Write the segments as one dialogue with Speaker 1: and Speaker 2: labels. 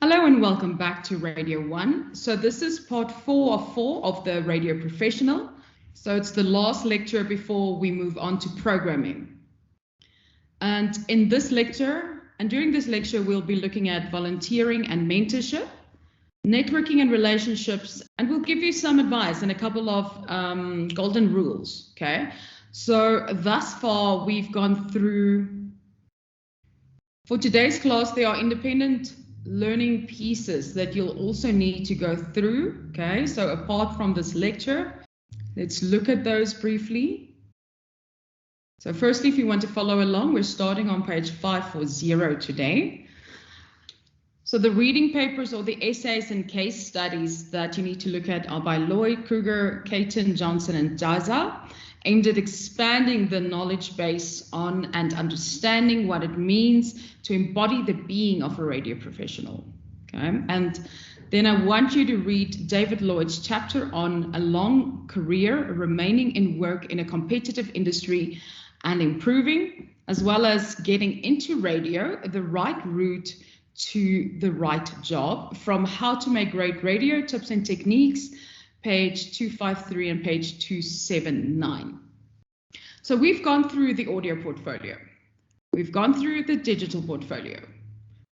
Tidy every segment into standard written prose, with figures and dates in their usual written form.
Speaker 1: Hello and welcome back to Radio 1. So this is part 4 of the Radio Professional. So it's the last lecture before we move on to programming. And in this lecture, and during this lecture, we'll be looking at volunteering and mentorship, networking and relationships, and we'll give you some advice and a couple of golden rules, okay? So thus far, we've gone through, for today's class, there are independent learning pieces that you'll also need to go through, okay? So apart from this lecture, let's look at those briefly. So firstly, if you want to follow along, we're starting on page 540 today. So the reading papers or the essays and case studies that you need to look at are by Lloyd, Kruger, Caton, Johnson, and Daza, aimed at expanding the knowledge base on and understanding what it means to embody the being of a radio professional. Okay, and then I want you to read David Lloyd's chapter on a long career remaining in work in a competitive industry and improving, as well as getting into radio, the right route to the right job, from How to Make Great Radio, Tips and Techniques, page 253 and page 279. So we've gone through the audio portfolio. We've gone through the digital portfolio.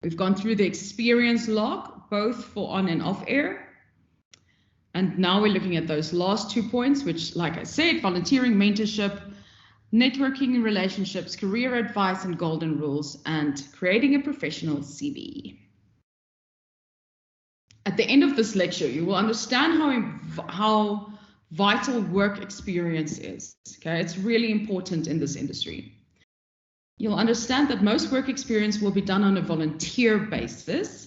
Speaker 1: We've gone through the experience log, both for on and off air. And now we're looking at those last 2 points, which, like I said, volunteering, mentorship, networking and relationships, career advice and golden rules, and creating a professional CV. At the end of this lecture, you will understand how vital work experience is. Okay, it's really important in this industry. You'll understand that most work experience will be done on a volunteer basis.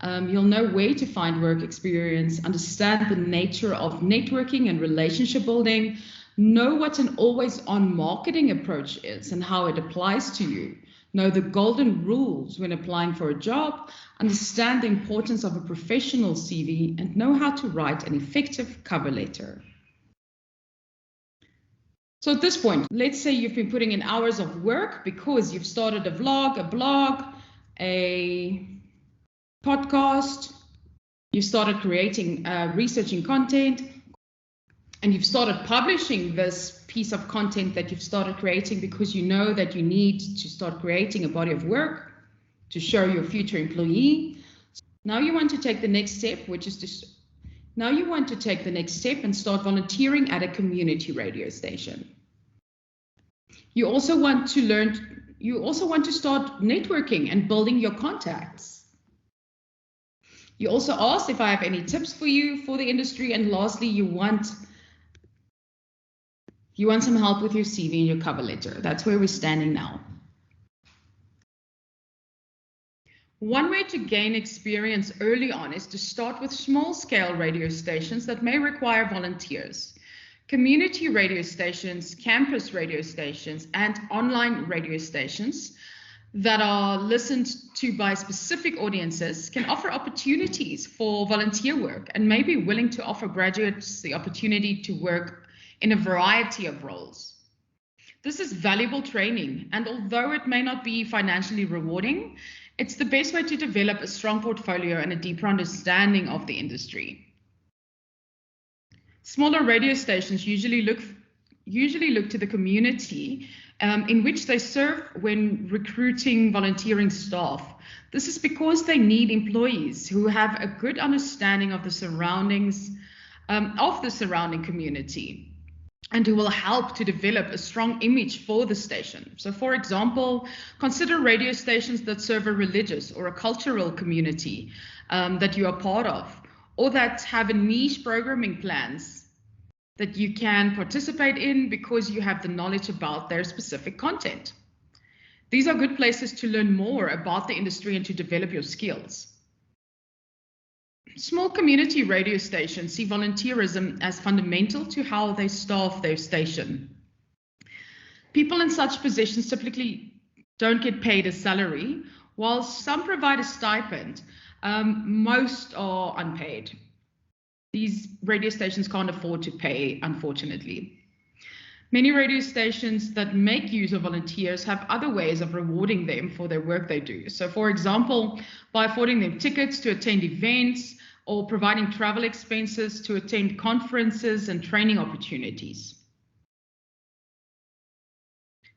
Speaker 1: You'll know where to find work experience, understand the nature of networking and relationship building, know what an always-on marketing approach is and how it applies to you. Know the golden rules when applying for a job, understand the importance of a professional CV, and know how to write an effective cover letter. So at this point, let's say you've been putting in hours of work because you've started a vlog, a blog, a podcast, you started creating, researching content, and you've started publishing this piece of content that you've started creating because you know that you need to start creating a body of work to show your future employee. Now you want to take the next step, which is and start volunteering at a community radio station. You also want to start networking and building your contacts. You also asked if I have any tips for you for the industry, and lastly, you want some help with your CV and your cover letter. That's where we're standing now. One way to gain experience early on is to start with small-scale radio stations that may require volunteers. Community radio stations, campus radio stations, and online radio stations that are listened to by specific audiences can offer opportunities for volunteer work and may be willing to offer graduates the opportunity to work in a variety of roles. This is valuable training, and although it may not be financially rewarding, it's the best way to develop a strong portfolio and a deeper understanding of the industry. Smaller radio stations usually look to the community in which they serve when recruiting volunteering staff. This is because they need employees who have a good understanding of the surroundings of the surrounding community, and who will help to develop a strong image for the station. So for example, consider radio stations that serve a religious or a cultural community that you are part of, or that have a niche programming plans that you can participate in because you have the knowledge about their specific content. These are good places to learn more about the industry and to develop your skills. Small community radio stations see volunteerism as fundamental to how they staff their station. People in such positions typically don't get paid a salary, while some provide a stipend. Most are unpaid. These radio stations can't afford to pay, unfortunately. Many radio stations that make use of volunteers have other ways of rewarding them for their work they do. So, for example, by affording them tickets to attend events or providing travel expenses to attend conferences and training opportunities.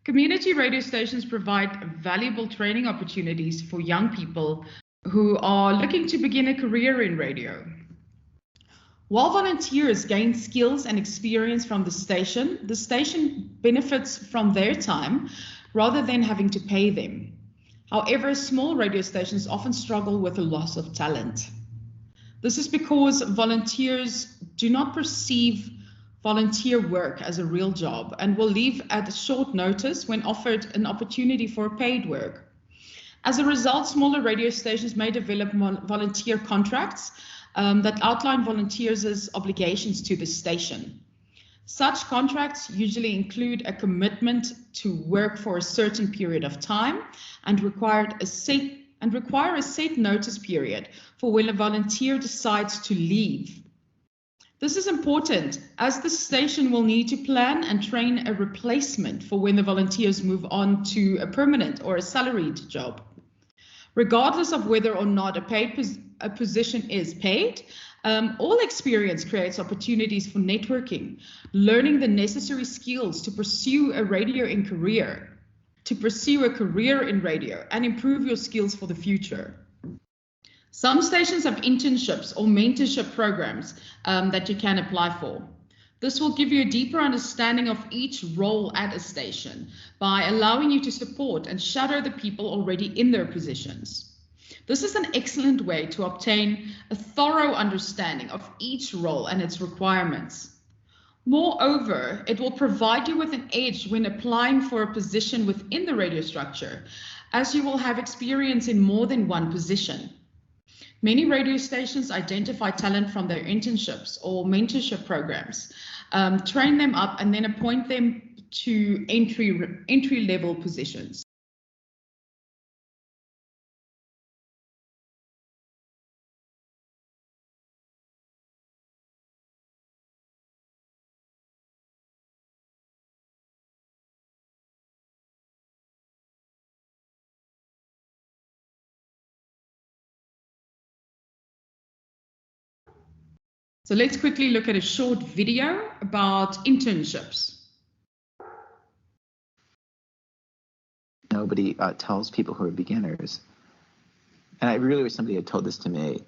Speaker 1: Community radio stations provide valuable training opportunities for young people who are looking to begin a career in radio. While volunteers gain skills and experience from the station benefits from their time rather than having to pay them. However, small radio stations often struggle with a loss of talent. This is because volunteers do not perceive volunteer work as a real job and will leave at short notice when offered an opportunity for paid work. As a result, smaller radio stations may develop volunteer contracts that outline volunteers' obligations to the station. Such contracts usually include a commitment to work for a certain period of time and require a set notice period for when a volunteer decides to leave. This is important as the station will need to plan and train a replacement for when the volunteers move on to a permanent or a salaried job. Regardless of whether or not a position is paid, all experience creates opportunities for networking, learning the necessary skills to pursue a career in radio, and improve your skills for the future. Some stations have internships or mentorship programs that you can apply for. This will give you a deeper understanding of each role at a station by allowing you to support and shadow the people already in their positions. This is an excellent way to obtain a thorough understanding of each role and its requirements. Moreover, it will provide you with an edge when applying for a position within the radio structure, as you will have experience in more than one position. Many radio stations identify talent from their internships or mentorship programs, train them up, and then appoint them to entry-level positions. So let's quickly look at a short video about internships.
Speaker 2: Nobody tells people who are beginners, and I really wish somebody had told this to me,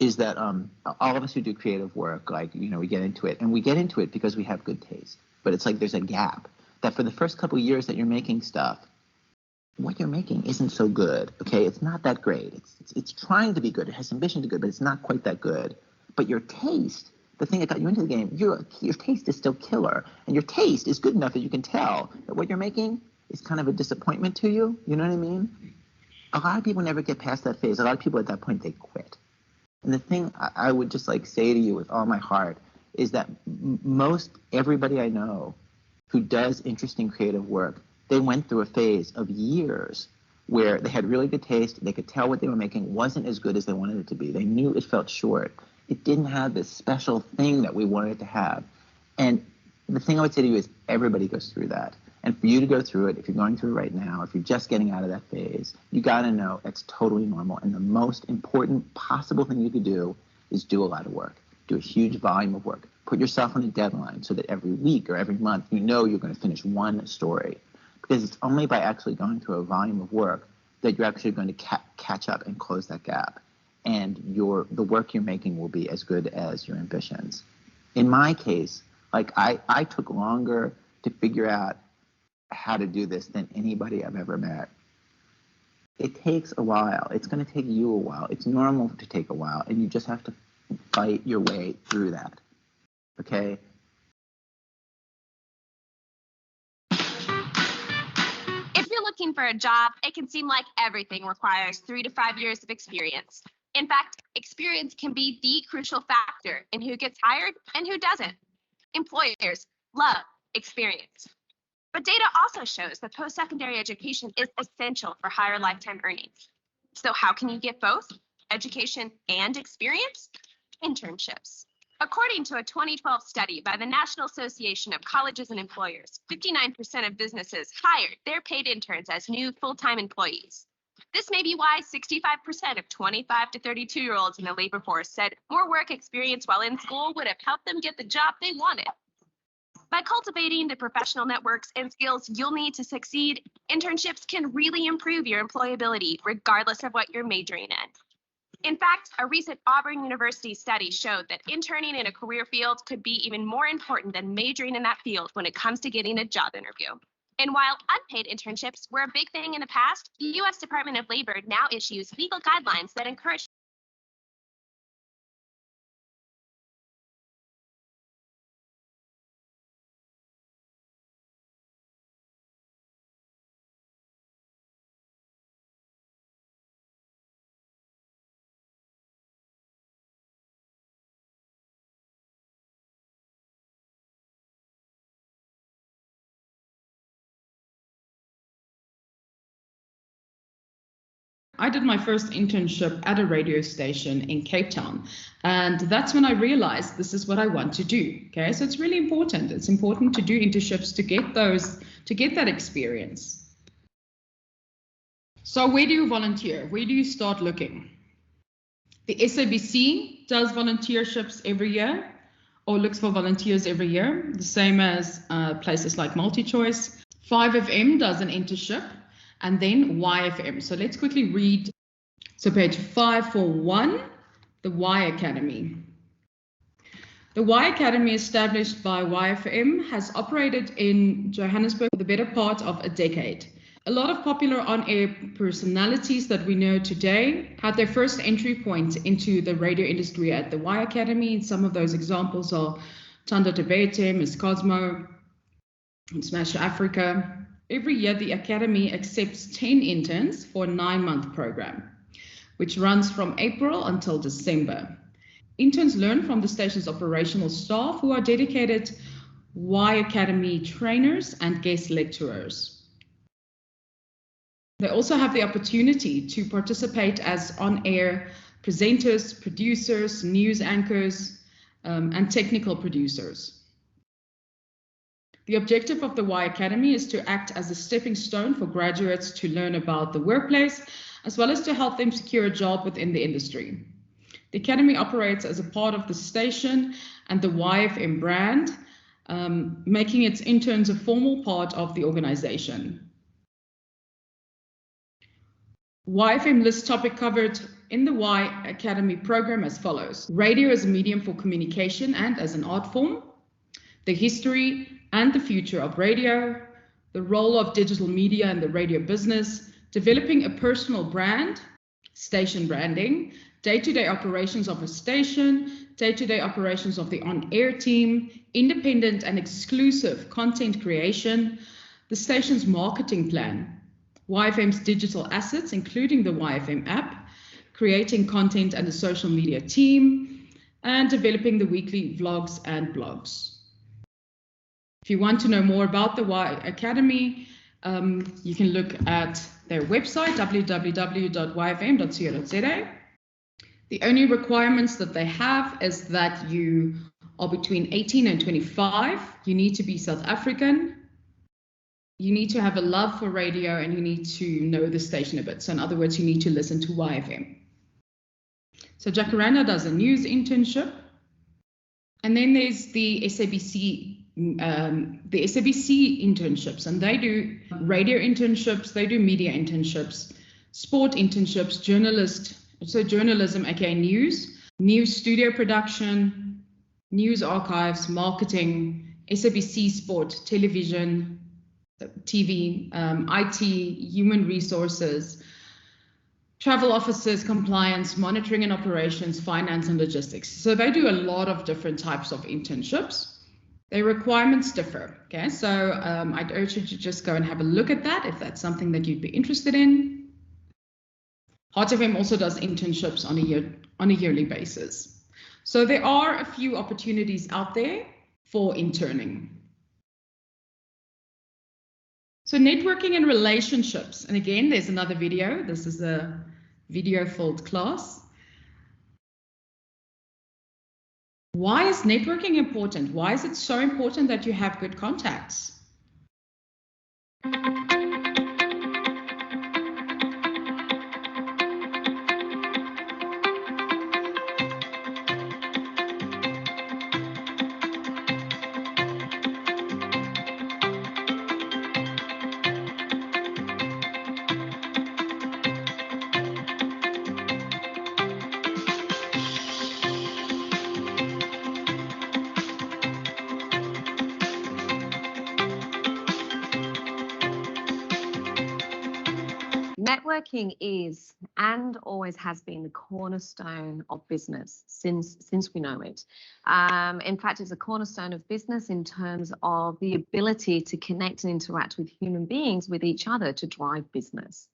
Speaker 2: is that all of us who do creative work, like, we get into it, and we get into it because we have good taste. But it's like there's a gap that for the first couple of years that you're making stuff, what you're making isn't so good, okay? It's not that great. It's trying to be good. It has ambition to be good, but it's not quite that good. But your taste, the thing that got you into the game, your taste is still killer. And your taste is good enough that you can tell that what you're making is kind of a disappointment to you. You know what I mean? A lot of people never get past that phase. A lot of people at that point, they quit. And the thing I would just say to you with all my heart is that most everybody I know who does interesting creative work, they went through a phase of years where they had really good taste. They could tell what they were making wasn't as good as they wanted it to be. They knew it felt short. It didn't have this special thing that we wanted it to have. And the thing I would say to you is everybody goes through that. And for you to go through it, if you're going through it right now, if you're just getting out of that phase, you got to know it's totally normal. And the most important possible thing you could do is do a lot of work. Do a huge volume of work. Put yourself on a deadline so that every week or every month you're going to finish one story. Because it's only by actually going through a volume of work that you're actually going to catch up and close that gap. And the work you're making will be as good as your ambitions. In my case, I took longer to figure out how to do this than anybody I've ever met. It takes a while. It's going to take you a while. It's normal to take a while, and you just have to fight your way through that. Okay?
Speaker 3: If you're looking for a job, it can seem like everything requires 3 to 5 years of experience. In fact, experience can be the crucial factor in who gets hired and who doesn't. Employers love experience. But data also shows that post-secondary education is essential for higher lifetime earnings. So how can you get both education and experience? Internships. According to a 2012 study by the National Association of Colleges and Employers, 59% of businesses hired their paid interns as new full-time employees. This may be why 65% of 25 to 32-year-olds in the labor force said more work experience while in school would have helped them get the job they wanted. By cultivating the professional networks and skills you'll need to succeed, internships can really improve your employability regardless of what you're majoring in. In fact, a recent Auburn University study showed that interning in a career field could be even more important than majoring in that field when it comes to getting a job interview. And while unpaid internships were a big thing in the past, the U.S. Department of Labor now issues legal guidelines that encourage
Speaker 1: I did my first internship at a radio station in Cape Town, and that's when I realized this is what I want to do. Okay, so it's really important. It's important to do internships to get that experience. So where do you volunteer? Where do you start looking? The SABC does volunteerships every year, or looks for volunteers every year, the same as places like MultiChoice. 5FM does an internship. And then YFM. So let's quickly read. So page 541, the Y Academy. The Y Academy, established by YFM, has operated in Johannesburg for the better part of a decade. A lot of popular on-air personalities that we know today had their first entry point into the radio industry at the Y Academy. Some of those examples are Thando Tebete, Miss Cosmo, and Smash Africa. Every year, the Academy accepts 10 interns for a 9-month program, which runs from April until December. Interns learn from the station's operational staff, who are dedicated Y Academy trainers and guest lecturers. They also have the opportunity to participate as on-air presenters, producers, news anchors, and technical producers. The objective of the Y Academy is to act as a stepping stone for graduates to learn about the workplace, as well as to help them secure a job within the industry. The Academy operates as a part of the station and the YFM brand, making its interns a formal part of the organization. YFM lists topics covered in the Y Academy program as follows: radio as a medium for communication and as an art form, the history and the future of radio, the role of digital media in the radio business, developing a personal brand, station branding, day-to-day operations of a station, day-to-day operations of the on-air team, independent and exclusive content creation, the station's marketing plan, YFM's digital assets, including the YFM app, creating content and a social media team, and developing the weekly vlogs and blogs. If you want to know more about the Y Academy, you can look at their website, www.yfm.co.za. The only requirements that they have is that you are between 18 and 25. You need to be South African. You need to have a love for radio, and you need to know the station a bit. So in other words, you need to listen to YFM. So Jacaranda does a news internship. And then there's the SABC internships, and they do radio internships, they do media internships, sport internships, journalism, aka news studio production, news archives, marketing, SABC sport, television, TV, IT, human resources, travel officers, compliance, monitoring and operations, finance and logistics. So they do a lot of different types of internships. Their requirements differ. Okay, so I'd urge you to just go and have a look at that if that's something that you'd be interested in. Heart FM also does internships on a yearly basis. So there are a few opportunities out there for interning. So networking and relationships. And again, there's another video. This is a video-filled class. Why is networking important? Why is it so important that you have good contacts?
Speaker 4: Networking is and always has been the cornerstone of business since we know it. In fact, it's a cornerstone of business in terms of the ability to connect and interact with human beings, with each other, to drive business.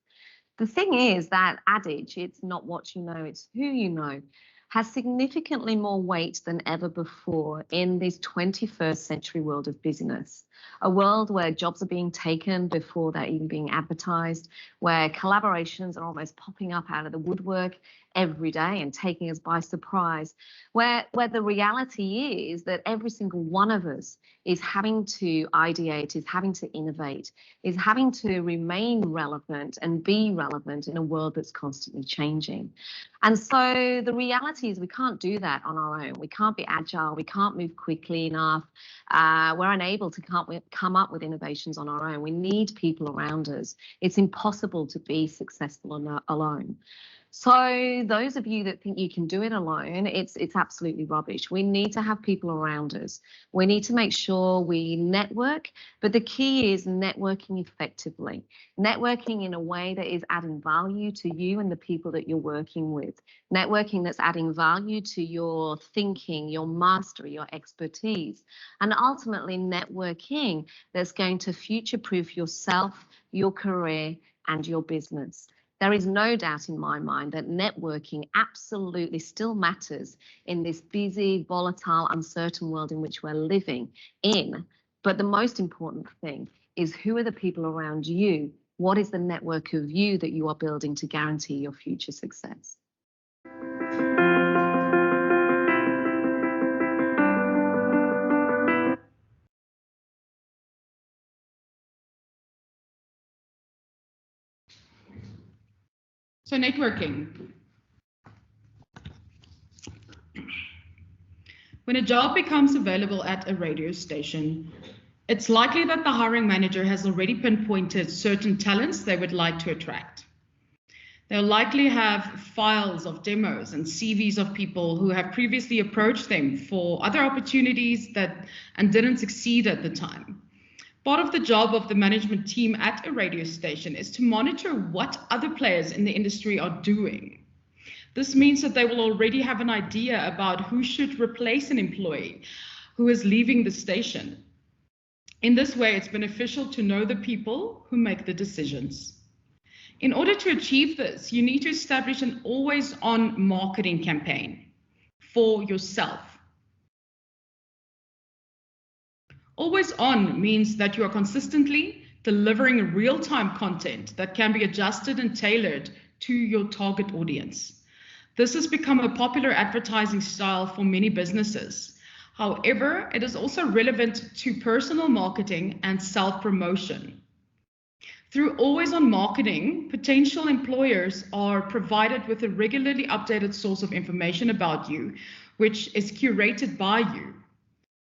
Speaker 4: The thing is, that adage, it's not what you know, it's who you know, has significantly more weight than ever before in this 21st century world of business. A world where jobs are being taken before they're even being advertised, where collaborations are almost popping up out of the woodwork every day and taking us by surprise, where the reality is that every single one of us is having to ideate, is having to innovate, is having to remain relevant and be relevant in a world that's constantly changing. And so the reality is we can't do that on our own. We can't be agile. We can't move quickly enough. We're unable to come up with innovations on our own. We need people around us. It's impossible to be successful alone. So those of you that think you can do it alone, it's absolutely rubbish. We need to have people around us. We need to make sure we network, but the key is networking effectively. Networking in a way that is adding value to you and the people that you're working with. Networking that's adding value to your thinking, your mastery, your expertise, and ultimately networking that's going to future-proof yourself, your career, and your business. There is no doubt in my mind that networking absolutely still matters in this busy, volatile, uncertain world in which we're living in. But the most important thing is, who are the people around you? What is the network of you that you are building to guarantee your future success?
Speaker 1: So networking. When a job becomes available at a radio station, it's likely that the hiring manager has already pinpointed certain talents they would like to attract. They'll likely have files of demos and CVs of people who have previously approached them for other opportunities and didn't succeed at the time. Part of the job of the management team at a radio station is to monitor what other players in the industry are doing. This means that they will already have an idea about who should replace an employee who is leaving the station. In this way, it's beneficial to know the people who make the decisions. In order to achieve this, you need to establish an always-on marketing campaign for yourself. Always on means that you are consistently delivering real-time content that can be adjusted and tailored to your target audience. This has become a popular advertising style for many businesses. However, it is also relevant to personal marketing and self-promotion. Through always-on marketing, potential employers are provided with a regularly updated source of information about you, which is curated by you.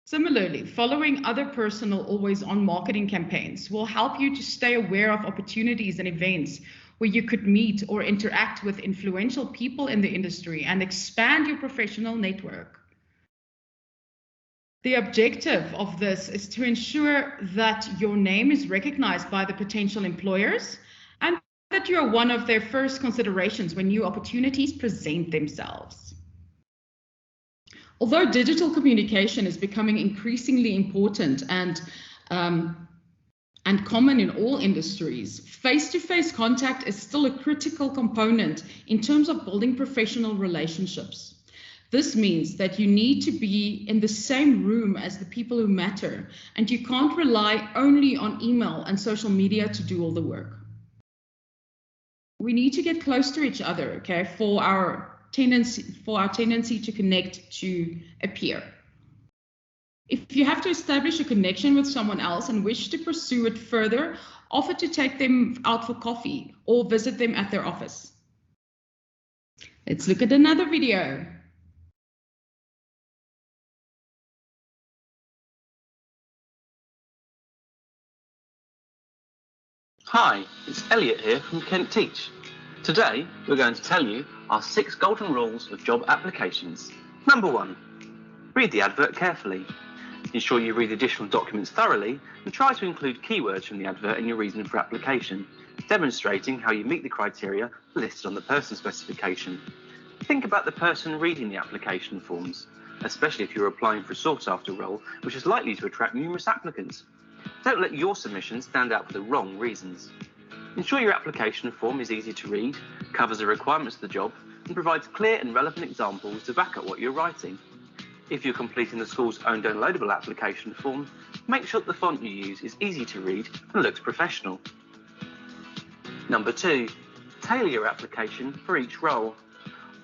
Speaker 1: Similarly, following other personal always-on marketing campaigns will help you to stay aware of opportunities and events where you could meet or interact with influential people in the industry and expand your professional network. The objective of this is to ensure that your name is recognized by the potential employers and that you are one of their first considerations when new opportunities present themselves. Although digital communication is becoming increasingly important and common in all industries, face-to-face contact is still a critical component in terms of building professional relationships. This means that you need to be in the same room as the people who matter, and you can't rely only on email and social media to do all the work. We need to get close to each other, okay, for our tendency to connect to a peer. If you have to establish a connection with someone else and wish to pursue it further, offer to take them out for coffee or visit them at their office. Let's look at another video.
Speaker 5: Hi, it's Elliot here from Kent Teach. Today, we're going to tell you our 6 golden rules of job applications. Number 1, read the advert carefully. Ensure you read additional documents thoroughly and try to include keywords from the advert in your reason for application, demonstrating how you meet the criteria listed on the person specification. Think about the person reading the application forms, especially if you're applying for a sought-after role which is likely to attract numerous applicants. Don't let your submission stand out for the wrong reasons. Ensure your application form is easy to read, covers the requirements of the job, and provides clear and relevant examples to back up what you're writing. If you're completing the school's own downloadable application form, make sure that the font you use is easy to read and looks professional. Number 2, tailor your application for each role.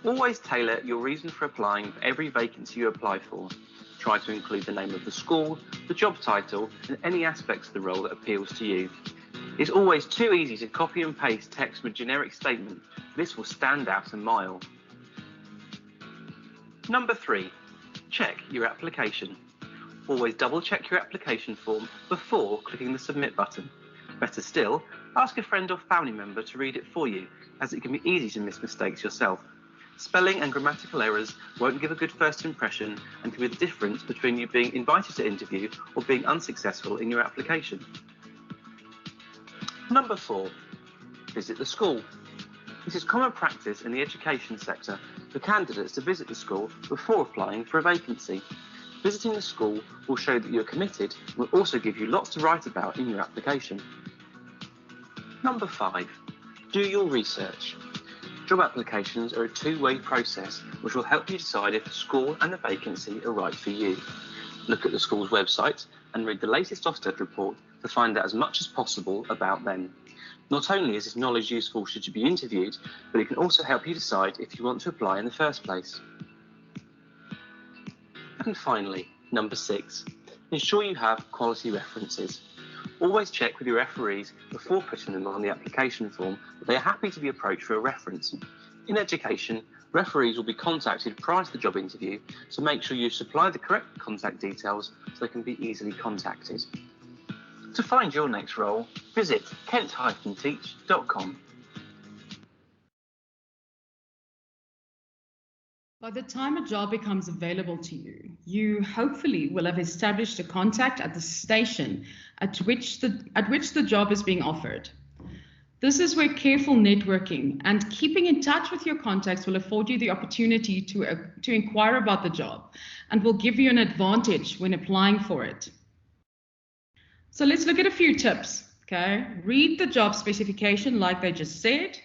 Speaker 5: Always tailor your reason for applying for every vacancy you apply for. Try to include the name of the school, the job title, and any aspects of the role that appeals to you. It's always too easy to copy and paste text from a generic statement. This will stand out a mile. Number 3, check your application. Always double check your application form before clicking the submit button. Better still, ask a friend or family member to read it for you, as it can be easy to miss mistakes yourself. Spelling and grammatical errors won't give a good first impression and can be the difference between you being invited to interview or being unsuccessful in your application. Number 4, visit the school. This is common practice in the education sector for candidates to visit the school before applying for a vacancy. Visiting the school will show that you are committed and will also give you lots to write about in your application. Number 5, do your research. Job applications are a two-way process which will help you decide if the school and the vacancy are right for you. Look at the school's website and read the latest Ofsted report to find out as much as possible about them. Not only is this knowledge useful should you be interviewed, but it can also help you decide if you want to apply in the first place. And finally, number 6, ensure you have quality references. Always check with your referees before putting them on the application form that they are happy to be approached for a reference. In education, referees will be contacted prior to the job interview, so make sure you supply the correct contact details so they can be easily contacted. To find your next role, visit kent-teach.com.
Speaker 1: By the time a job becomes available to you, you hopefully will have established a contact at the station at which the job is being offered. This is where careful networking and keeping in touch with your contacts will afford you the opportunity to inquire about the job and will give you an advantage when applying for it. So let's look at a few tips, okay? Read the job specification like they just said.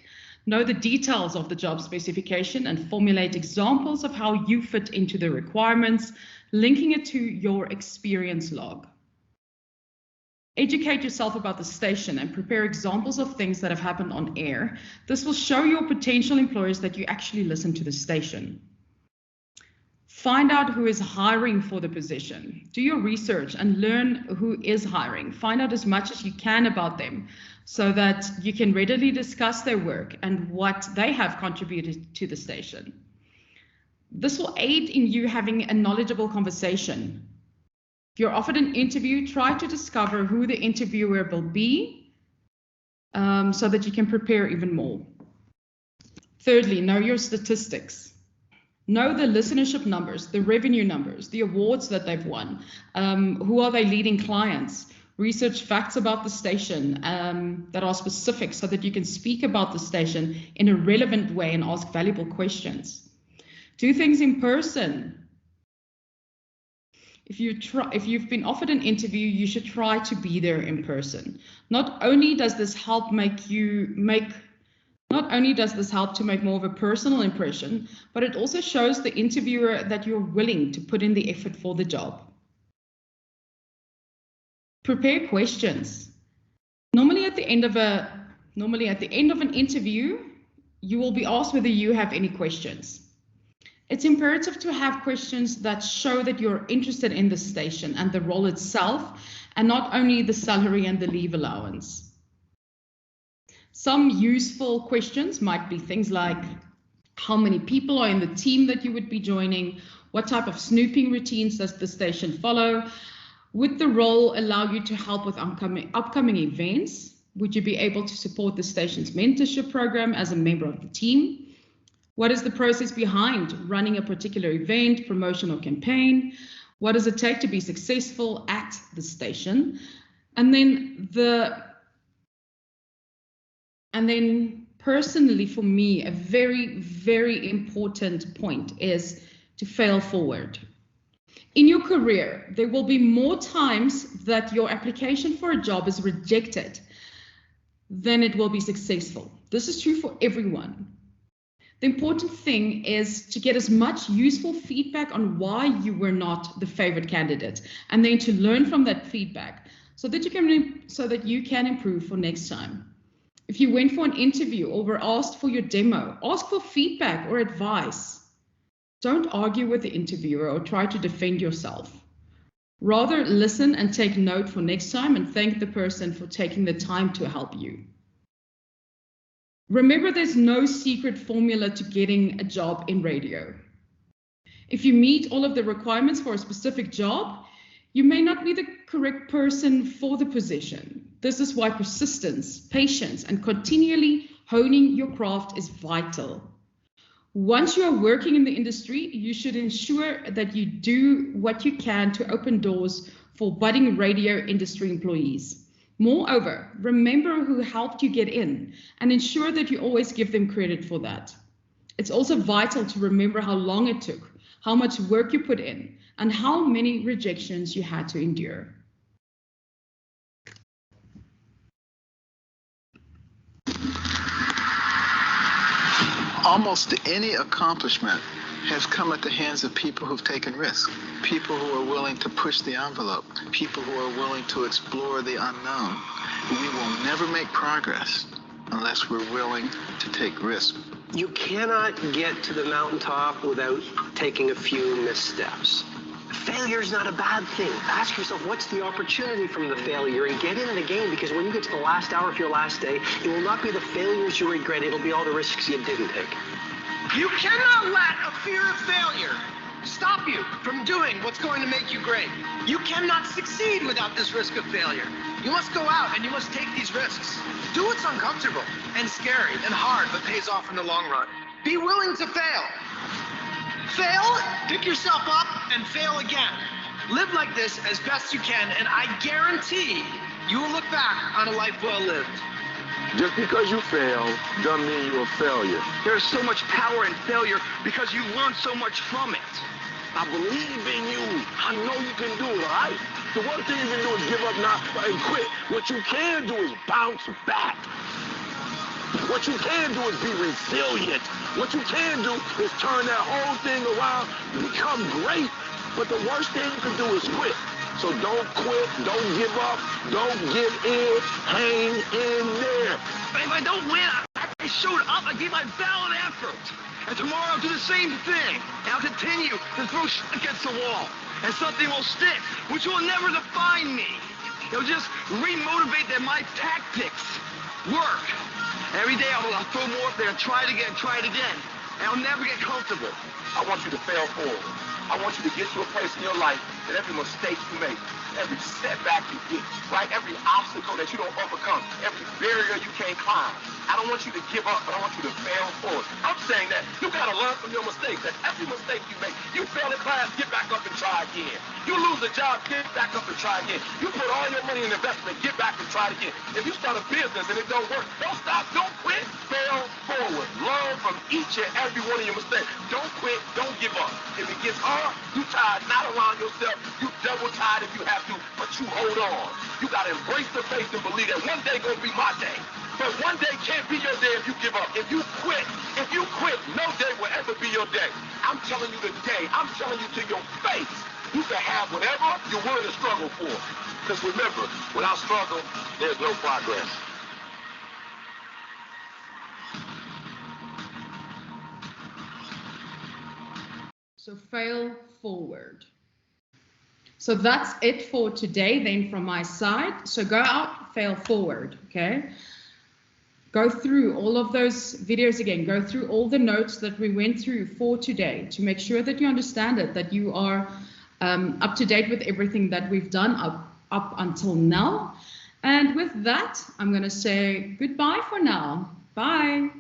Speaker 1: Know the details of the job specification and formulate examples of how you fit into the requirements, linking it to your experience log. Educate yourself about the station and prepare examples of things that have happened on air. This will show your potential employers that you actually listen to the station. Find out who is hiring for the position. Do your research and learn who is hiring. Find out as much as you can about them so that you can readily discuss their work and what they have contributed to the station. This will aid in you having a knowledgeable conversation. If you're offered an interview, try to discover who the interviewer will be so that you can prepare even more. Thirdly, know your statistics. Know the listenership numbers, the revenue numbers, the awards that they've won, who are their leading clients. Research facts about the station that are specific so that you can speak about the station in a relevant way and ask valuable questions. Do things in person. If you've been offered an interview, you should try to be there in person. Not only does this help to make more of a personal impression, but it also shows the interviewer that you're willing to put in the effort for the job. Prepare questions. Normally at the end of an interview, you will be asked whether you have any questions. It's imperative to have questions that show that you're interested in the station and the role itself, and not only the salary and the leave allowance. Some useful questions might be things like, how many people are in the team that you would be joining? What type of snooping routines does the station follow? Would the role allow you to help with upcoming events? Would you be able to support the station's mentorship program as a member of the team? What is the process behind running a particular event, promotion, or campaign? What does it take to be successful at the station? And then personally for me, a very, very important point is to fail forward. In your career, there will be more times that your application for a job is rejected than it will be successful. This is true for everyone. The important thing is to get as much useful feedback on why you were not the favorite candidate, and then to learn from that feedback so that you can improve for next time. If you went for an interview or were asked for your demo, ask for feedback or advice. Don't argue with the interviewer or try to defend yourself. Rather, listen and take note for next time and thank the person for taking the time to help you. Remember, there's no secret formula to getting a job in radio. If you meet all of the requirements for a specific job, you may not be the correct person for the position. This is why persistence, patience, and continually honing your craft is vital. Once you are working in the industry, you should ensure that you do what you can to open doors for budding radio industry employees. Moreover, remember who helped you get in and ensure that you always give them credit for that. It's also vital to remember how long it took, how much work you put in, and how many rejections you had to endure.
Speaker 6: Almost any accomplishment has come at the hands of people who've taken risks, people who are willing to push the envelope, people who are willing to explore the unknown. We will never make progress unless we're willing to take risks.
Speaker 7: You cannot get to the mountaintop without taking a few missteps. Failure is not a bad thing. Ask yourself, what's the opportunity from the failure, and get in it again, because when you get to the last hour of your last day, it will not be the failures you regret, it'll be all the risks you didn't take.
Speaker 8: You cannot let a fear of failure stop you from doing what's going to make you great. You cannot succeed without this risk of failure. You must go out and you must take these risks. Do what's uncomfortable and scary and hard, but pays off in the long run. Be willing to fail. Fail, pick yourself up, and fail again. Live like this as best you can, and I guarantee you will look back on a life well lived.
Speaker 9: Just because you fail doesn't mean you're a failure.
Speaker 10: There's so much power in failure because you learn so much from it.
Speaker 9: I believe in you. I know you can do it, all right? The one thing you can do is give up now and quit. What you can do is bounce back. What you can do is be resilient. What you can do is turn that whole thing around and become great. But the worst thing you can do is quit. So don't quit, don't give up, don't give in, hang in there.
Speaker 10: If I don't win, I showed up, I gave my valiant effort. And tomorrow I'll do the same thing. And I'll continue to throw shit against the wall. And something will stick, which will never define me. It'll just re-motivate that my tactics work. Every day I'll throw more up there and try it again, and I'll never get comfortable.
Speaker 9: I want you to fail forward. I want you to get to a place in your life that every mistake you make, every setback you get, right? Every obstacle that you don't overcome, every barrier you can't climb. I don't want you to give up, but I want you to fail forward. I'm saying that you gotta learn from your mistakes. That every mistake you make, you fail in class, get back up and try again. You lose a job, get back up and try again. You put all your money in investment, get back and try it again. If you start a business and it don't work, don't stop, don't quit, fail forward. Learn from each and every one of your mistakes. Don't quit, don't give up. If it gets hard, you tired, not around yourself, you double tired if you have to, but you hold on. You gotta embrace the faith and believe that one day gonna be my day. But one day can't be your day if you give up. If you quit, no day will ever be your day. I'm telling you today, I'm telling you to your face, you can have whatever you're willing to struggle for. Because remember, without struggle, there's no progress.
Speaker 1: So fail forward. So that's it for today then from my side. So go out, fail forward, okay? Go through all of those videos again. Go through all the notes that we went through for today to make sure that you understand it, that you are up to date with everything that we've done up until now. And with that, I'm going to say goodbye for now. Bye.